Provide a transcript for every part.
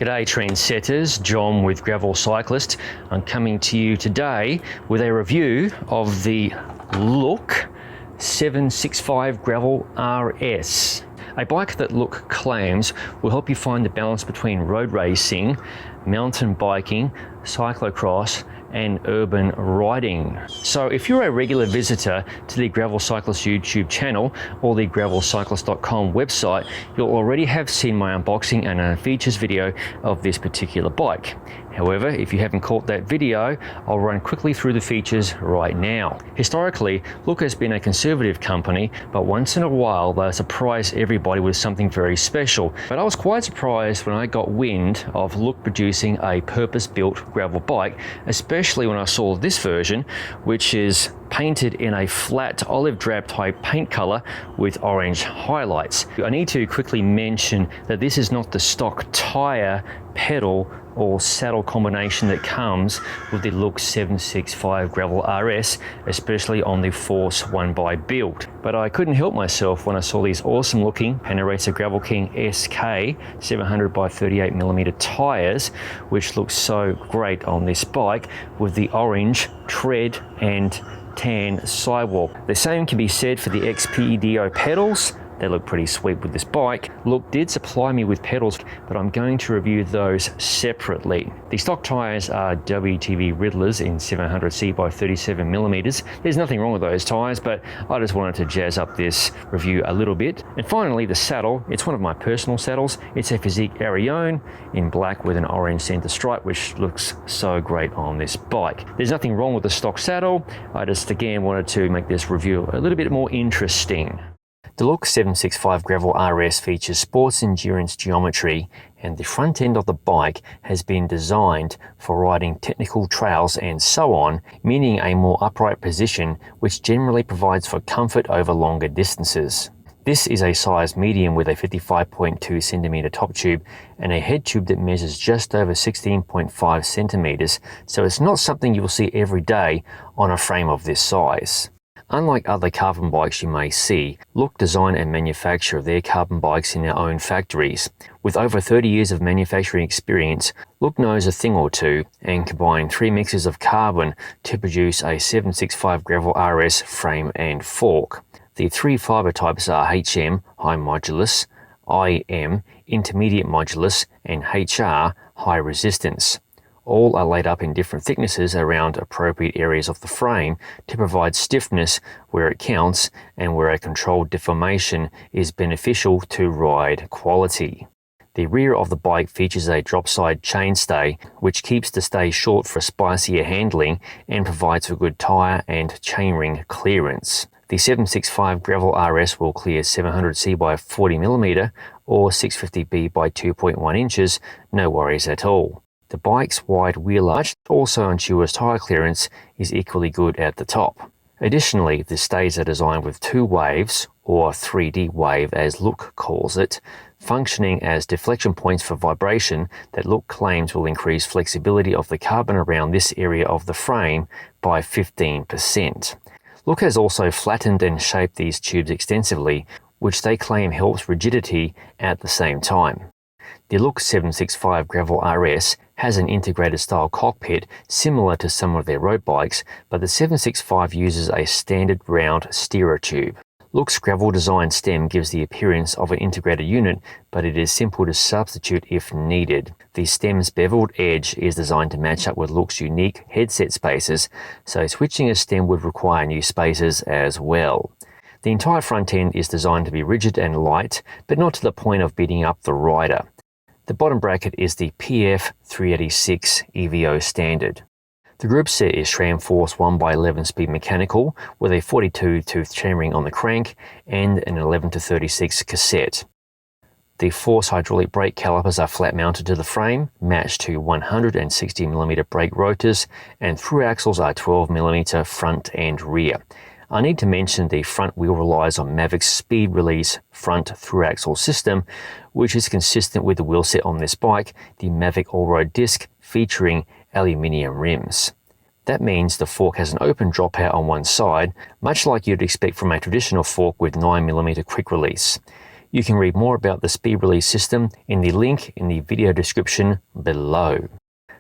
G'day trendsetters, John with Gravel Cyclist. I'm coming to you today with a review of the Look 765 Gravel RS. A bike that Look claims will help you find the balance between road racing, mountain biking, cyclocross and urban riding. So if you're a regular visitor to the Gravel Cyclist YouTube channel or the gravelcyclist.com website, you'll already have seen my unboxing and a features video of this particular bike. However, if you haven't caught that video, I'll run quickly through the features right now. Historically, Look has been a conservative company, but once in a while they surprise everybody with something very special. But I was quite surprised when I got wind of Look producing a purpose-built gravel bike, especially when I saw this version, which is painted in a flat olive drab type paint color with orange highlights. I need to quickly mention that this is not the stock tire, pedal or saddle combination that comes with the Look 765 Gravel RS, especially on the Force 1x build. But I couldn't help myself when I saw these awesome looking Panaracer Gravel King SK 700x38mm tires, which look so great on this bike with the orange tread and tan sidewalk. The same can be said for the XPEDO pedals. They look pretty sweet with this bike. Look did supply me with pedals, but I'm going to review those separately. The stock tires are WTV Riddlers in 700C x37mm. There's nothing wrong with those tires, but I just wanted to jazz up this review a little bit. And finally, the saddle. It's one of my personal saddles. It's a Physique Arione in black with an orange center stripe, which looks so great on this bike. There's nothing wrong with the stock saddle. I just again wanted to make this review a little bit more interesting. The Look 765 Gravel RS features sports endurance geometry, and the front end of the bike has been designed for riding technical trails and so on, meaning a more upright position which generally provides for comfort over longer distances. This is a size medium with a 55.2 centimeter top tube and a head tube that measures just over 16.5 centimeters, so it's not something you will see every day on a frame of this size. Unlike other carbon bikes you may see, Look design and manufacture their carbon bikes in their own factories. With over 30 years of manufacturing experience, Look knows a thing or two and combined 3 mixes of carbon to produce a 765 Gravel RS frame and fork. The 3 fiber types are HM, high modulus, IM, intermediate modulus, and HR, high resistance. All are laid up in different thicknesses around appropriate areas of the frame to provide stiffness where it counts and where a controlled deformation is beneficial to ride quality. The rear of the bike features a drop-side chainstay, which keeps the stay short for spicier handling and provides for good tyre and chainring clearance. The 765 Gravel RS will clear 700C x 40mm or 650B by 2.1 inches, no worries at all. The bike's wide wheel arch also ensures tyre clearance is equally good at the top. Additionally, the stays are designed with 2 waves, or 3D wave as Look calls it, functioning as deflection points for vibration that Look claims will increase flexibility of the carbon around this area of the frame by 15%. Look has also flattened and shaped these tubes extensively, which they claim helps rigidity at the same time. The Look 765 Gravel RS has an integrated style cockpit similar to some of their road bikes, but the 765 uses a standard round steerer tube. Look's gravel design stem gives the appearance of an integrated unit, but it is simple to substitute if needed. The stem's beveled edge is designed to match up with Look's unique headset spaces, so switching a stem would require new spaces as well. The entire front end is designed to be rigid and light, but not to the point of beating up the rider. The bottom bracket is the PF 386 EVO standard. The group set is SRAM Force 1x11 speed mechanical with a 42-tooth chainring on the crank and an 11-36 cassette. The Force hydraulic brake calipers are flat mounted to the frame, matched to 160mm brake rotors, and through axles are 12mm front and rear. I need to mention the front wheel relies on Mavic's speed release front through axle system, which is consistent with the wheel set on this bike, the Mavic all-road disc featuring aluminium rims. That means the fork has an open dropout on one side, much like you'd expect from a traditional fork with 9mm quick release. You can read more about the speed release system in the link in the video description below.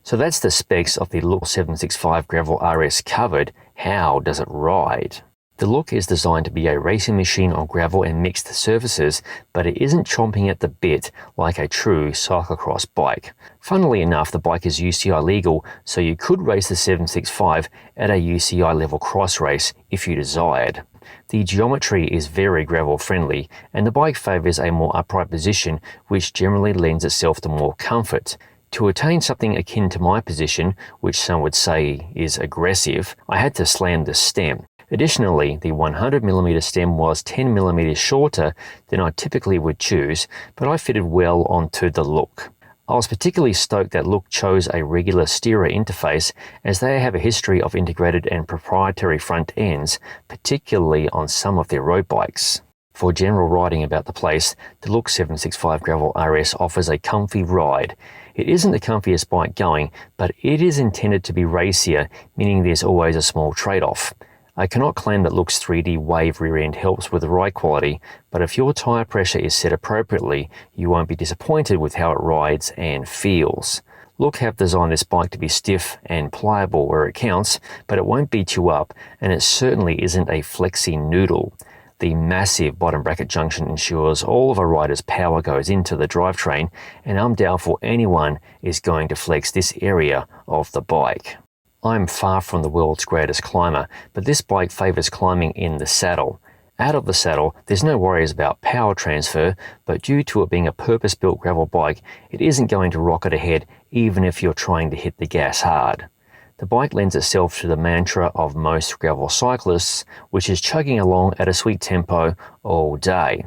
So that's the specs of the Look 765 Gravel RS covered. How does it ride? The Look is designed to be a racing machine on gravel and mixed surfaces, but it isn't chomping at the bit like a true cyclocross bike. Funnily enough, the bike is UCI legal, so you could race the 765 at a UCI level cross race if you desired. The geometry is very gravel friendly, and the bike favours a more upright position, which generally lends itself to more comfort. To attain something akin to my position, which some would say is aggressive, I had to slam the stem. Additionally, the 100mm stem was 10mm shorter than I typically would choose, but I fitted well onto the Look. I was particularly stoked that Look chose a regular steerer interface, as they have a history of integrated and proprietary front ends, particularly on some of their road bikes. For general riding about the place, the Look 765 Gravel RS offers a comfy ride. It isn't the comfiest bike going, but it is intended to be racier, meaning there's always a small trade-off. I cannot claim that Look's 3D wave rear end helps with the ride quality, but if your tyre pressure is set appropriately, you won't be disappointed with how it rides and feels. Look have designed this bike to be stiff and pliable where it counts, but it won't beat you up, and it certainly isn't a flexy noodle. The massive bottom bracket junction ensures all of a rider's power goes into the drivetrain, and I'm doubtful anyone is going to flex this area of the bike. I'm far from the world's greatest climber, but this bike favours climbing in the saddle. Out of the saddle, there's no worries about power transfer, but due to it being a purpose-built gravel bike, it isn't going to rocket ahead even if you're trying to hit the gas hard. The bike lends itself to the mantra of most gravel cyclists, which is chugging along at a sweet tempo all day.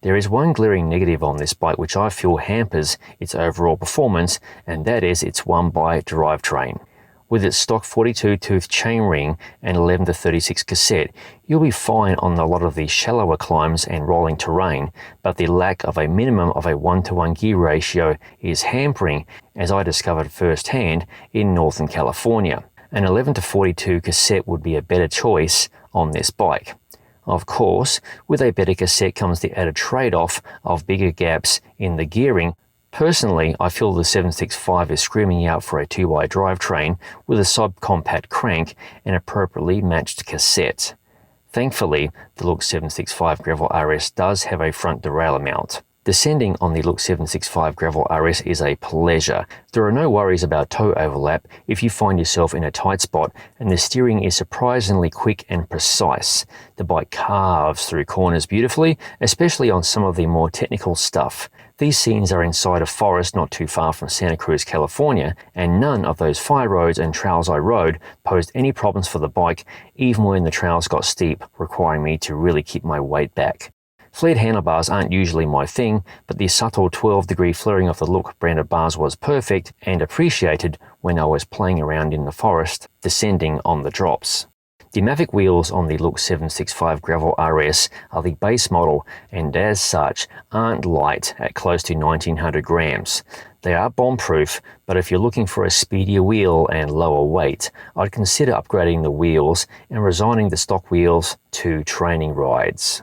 There is one glaring negative on this bike which I feel hampers its overall performance, and that is its 1x drivetrain. With its stock 42-tooth chainring and 11-36 cassette, you'll be fine on a lot of the shallower climbs and rolling terrain, but the lack of a minimum of a 1-to-1 gear ratio is hampering, as I discovered firsthand in Northern California. An 11-42 cassette would be a better choice on this bike. Of course, with a better cassette comes the added trade-off of bigger gaps in the gearing. Personally, I feel the 765 is screaming out for a 2Y drivetrain with a subcompact crank and appropriately matched cassette. Thankfully, the Look 765 Gravel RS does have a front derailleur mount. Descending on the Look 765 Gravel RS is a pleasure. There are no worries about toe overlap if you find yourself in a tight spot, and the steering is surprisingly quick and precise. The bike carves through corners beautifully, especially on some of the more technical stuff. These scenes are inside a forest not too far from Santa Cruz, California, and none of those fire roads and trails I rode posed any problems for the bike, even when the trails got steep, requiring me to really keep my weight back. Flared handlebars aren't usually my thing, but the subtle 12-degree flaring of the Look branded bars was perfect and appreciated when I was playing around in the forest, descending on the drops. The Mavic wheels on the Look 765 Gravel RS are the base model, and as such aren't light at close to 1900 grams. They are bomb-proof, but if you're looking for a speedier wheel and lower weight, I'd consider upgrading the wheels and resigning the stock wheels to training rides.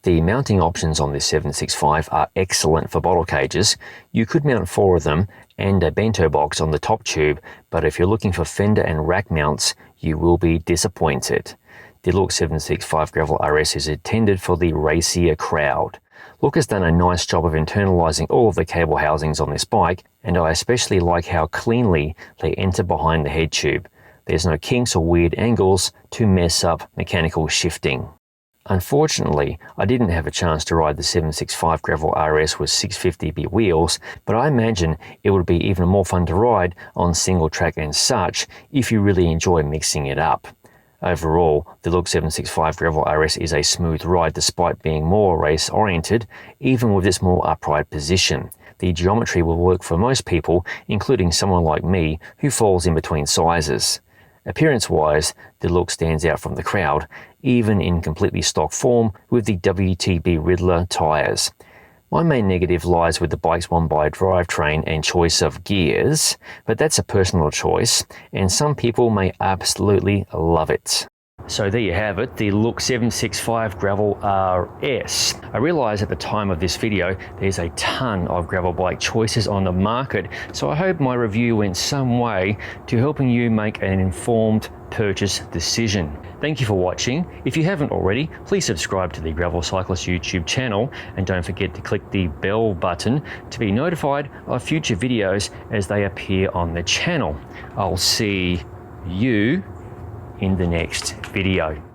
The mounting options on this 765 are excellent for bottle cages. You could mount 4 of them and a bento box on the top tube, but if you're looking for fender and rack mounts, you will be disappointed. The Look 765 Gravel RS is intended for the racier crowd. Look has done a nice job of internalising all of the cable housings on this bike, and I especially like how cleanly they enter behind the head tube. There's no kinks or weird angles to mess up mechanical shifting. Unfortunately, I didn't have a chance to ride the 765 Gravel RS with 650B wheels, but I imagine it would be even more fun to ride on single track and such if you really enjoy mixing it up. Overall, the Look 765 Gravel RS is a smooth ride despite being more race oriented, even with its more upright position. The geometry will work for most people, including someone like me who falls in between sizes. Appearance-wise, the Look stands out from the crowd, even in completely stock form with the WTB Riddler tyres. My main negative lies with the bike's 1x drivetrain and choice of gears, but that's a personal choice, and some people may absolutely love it. So there you have it, the Look 765 Gravel RS. I realise at the time of this video there's a ton of gravel bike choices on the market, so I hope my review went some way to helping you make an informed purchase decision. Thank you for watching. If you haven't already, please subscribe to the Gravel Cyclist YouTube channel and don't forget to click the bell button to be notified of future videos as they appear on the channel. I'll see you in the next video.